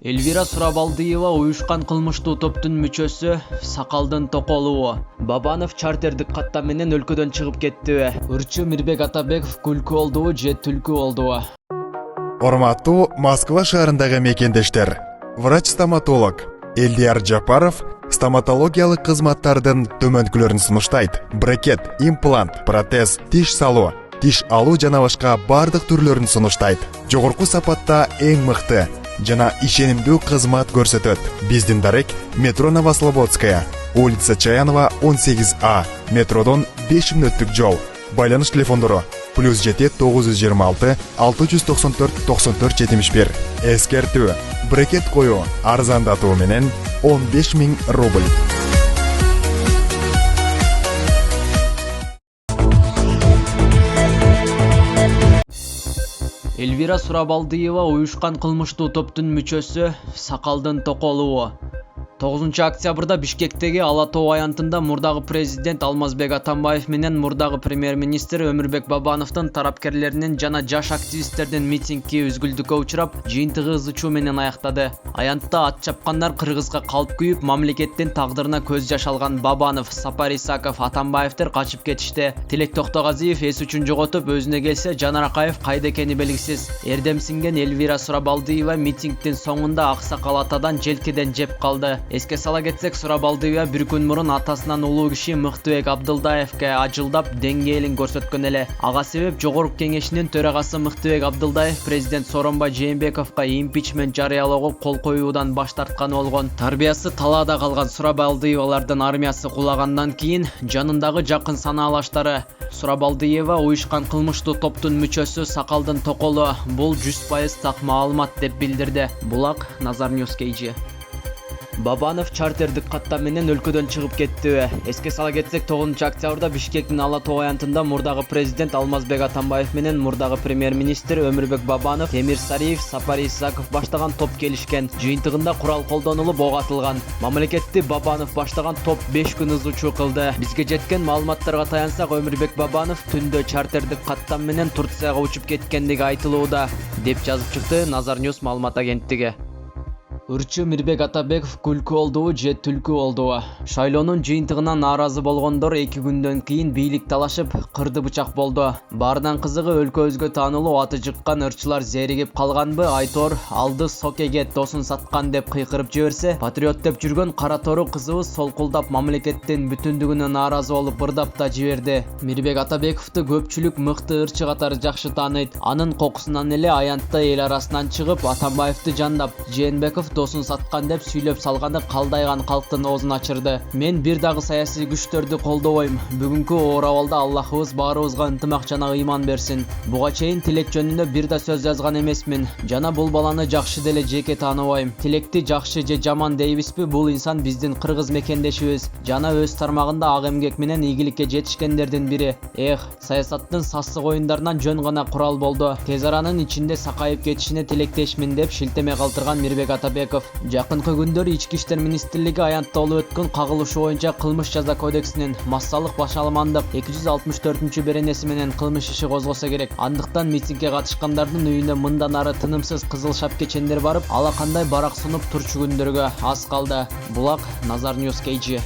Элвира Сурабалдиева уюшкан кылмыштуу топтун мүчөсү сакалдын токолуу. Бабанов чартердик каттам менен өлкөдөн чыгып кеттиби? Ырчы Мирбек Атабеков күлкү болдубу же түлкү болдубу? Урматтуу Москва шаарындагы мекендештер, врач-стоматолог Элдияр Жапаров стоматологиялык кызматтардын төмөнкүлөрүн сунуштайт. Брекет, имплант, протез, тиш салуу, тиш алуу жана башка бардык түрлөрүн сунуштайт. Жогорку сапатта эң мыкты жана ишенимдүү кызмат көрсөтөт. Биздин дарек метро Новослободская, улица Чаянова 18А, метродон 5 мүнөттүк жол. Байланыш телефондору +7 926 694 94 71. Эскертүү: брекет коюу арзандатуу менен 15 000 рубль. Элвира Сурабалдиева уюшкан кылмыштуу топтун мүчөсү сакалдын токолуу. 9 октябрда Бишкектеги Ала Тоо аянтында мурдагы президент Алмазбек Атамбаев менен мурдагы премьер-министр Өмүрбек Бабановдун тарапкерлеринин жана жаш активисттердин митинги үзгүлтүккө учурап, жыйынтыгы ызычуу менен аяктады. Аянтта ат чапкандар кыргызга калп күйүп, мамлекеттин тагдырына көз жаш алган Бабанов, Сапар Исаков, Атамбаевдер качып кетишти. Тилек Токтогазиев эс үчүн жоготуп, өзүнө келсе, Жанар Акаев кайда экени белгисиз. Эрдемсинген Элвира Сурабалдиева митингдин соңунда Аксакал атадан желкеден жеп калды. Эске сала кетсек, Сурабалдиева бир күн мурун атасынан улуу киши Мыктыбек Абдылдаевке ажылдап деңгээлин көрсөткөн эле. Ага себеп Жогорку кеңешинин төрагасы Мыктыбек Абдылдаев президент Сооронбай Жээнбековго импичмент жарыялоого кол коюудан баш тартканы болгон. Тарбиясы талаада калган Сурабалдиевалардын армиясы кулагандан кийин жанындагы жакын санаалаштары Сурабалдиева уюшкан кылмыштуу топтун мүчөсү сакалдын токолу. Бул 100% так маалымат деп билдирди. Булак Назар Ньюс KG. Бабанов чартердик каттам менен өлкөдөн чыгып кеттиби? Эске сала кетсек, 9 октябрда Бишкектин Ала Тоо аянтында мурдагы президент Алмазбек Атамбаев менен мурдагы премьер-министр Өмүрбек Бабанов, Темир Сариев, Сапар Исаков баштаган топ келишкен. Жыйынтыгында курал колдонулуп ок атылган. Мамлекетти Бабанов баштаган топ 5 күн ызычуу кылды. Бизге жеткен маалыматтарга таянсак, Өмүрбек Бабанов түндө чартердик каттам менен Турцияга учуп кеткендиги айтылууда, деп жазып чыкты Назар Ньюс маалымат агенттиги. Ырчы Мирбек Атабеков күлкү болдубу же түлкү болдубу? Шайлоонун жыйынтыгынан нааразы болгондор 2 күндөн кийин бийлик талашып, кырды бычак болду. Баарынан кызыгы, өлкөбүзгө таанылуу аты жыккан ырчылар зеригип калганбы? Айтор алды сокеге досун саткан деп кыйкырып жиберсе, патриот деп жүргөн кара тору кызыбыз солкулдап мамлекеттин бүтүндүгүнө нааразы болуп ырдап да жиберди. Мирбек Атабековду көпчүлүк мыкты ырчы катары жакшы тааныйт. Анын кокусунан эле аянтта эл арасынан чыгып, Атамбаевди жандап, Жээнбеков досун саткан деп сүйлөп салганы калдайган калктын оозун ачырды. Мен бир дагы саясий күчтөрдү колдобойм. Бүгүнкү оор абалда Аллахыбыз баарыбызга ынтымак жана ыйман берсин. Буга чейин тилек жөнүндө бир да сөз жазган эмесмин. Жана бул баланы жакшы деле жеке тааныбайм. Тилекти жакшы же жаман дейбизби? Бул инсан биздин кыргыз мекендешибиз. Жана өз тармагында ак эмгек менен ийгиликке жетишкендердин бири. Саясаттын сассык оюндарынан жөн гана курал болду. Тез аранын ичинде сакайып кетишине тилектешмин деп шилтеме калтырган Мирбек Атабеков. Жакынкы күндөрү Ички иштер министрлиги аянтта болуп өткөн кагылышуу боюнча кылмыш жаза кодексинин массалык башаламандык 264-беренеси менен кылмыш иши козгосо керек. Андыктан митингге катышкандардын үйүнө мындан ары тынымсыз кызыл шапкечендер барып, ала кандай барак сунуп турчу күндөргө аз калды. Булак Назар Ньюс KG.